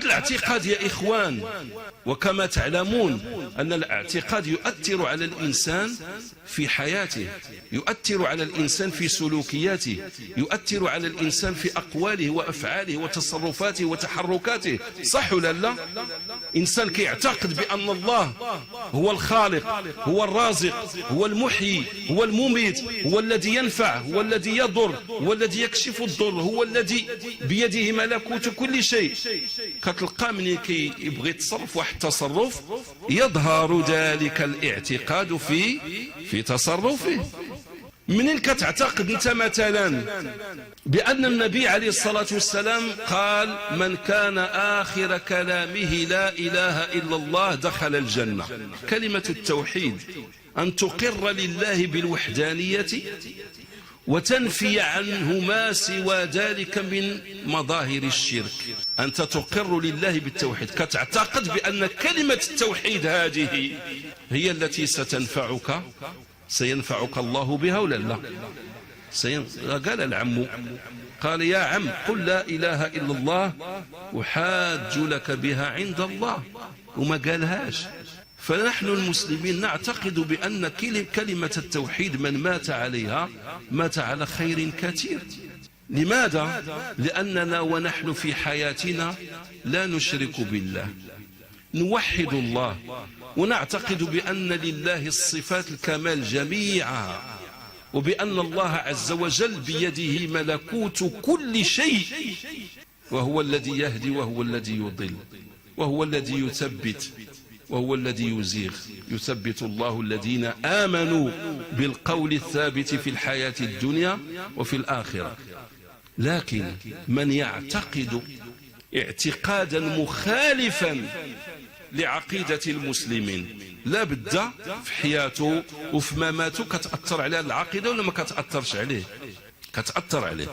وهذا الاعتقاد يا إخوان، وكما تعلمون أن الاعتقاد يؤثر على الإنسان في حياته، يؤثر على الإنسان في سلوكياته، يؤثر على الإنسان في أقواله وأفعاله وتصرفاته وتحركاته. صح ولا لا؟ إنسان كيعتقد بأن الله هو الخالق، هو الرازق، هو المحيي، هو المميت، هو الذي ينفع، هو الذي يضر، هو الذي يكشف الضر، هو الذي بيده ملكوت كل شيء. كتلقى من كي يبغي يتصرف واحد التصرف يظهر ذلك الاعتقاد في تصرفه. منين كتعتقد انت مثلا بأن النبي عليه الصلاة والسلام قال من كان آخر كلامه لا إله إلا الله دخل الجنة، كلمة التوحيد أن تقر لله بالوحدانية وتنفي عنه ما سوى ذلك من مظاهر الشرك. أنت تقر لله بالتوحيد، كتعتقد بأن كلمة التوحيد هذه هي التي سينفعك الله بها ولا لا؟ قال العم، قال يا عم قل لا إله إلا الله أحاج لك بها عند الله، وما قالهاش. فنحن المسلمين نعتقد بأن كلمة التوحيد من مات عليها مات على خير كثير. لماذا؟ لأننا ونحن في حياتنا لا نشرك بالله، نوحد الله ونعتقد بأن لله الصفات الكمال جميعها، وبأن الله عز وجل بيده ملكوت كل شيء، وهو الذي يهدي وهو الذي يضل وهو الذي يثبت وهو الذي يزيغ. يثبت الله الذين آمنوا بالقول الثابت في الحياة الدنيا وفي الآخرة. لكن من يعتقد اعتقادا مخالفا لعقيدة المسلمين لا بد في حياته وفي مماته كتأثر على العقيدة ولا ما كتأثرش عليه؟ كتأثر عليه.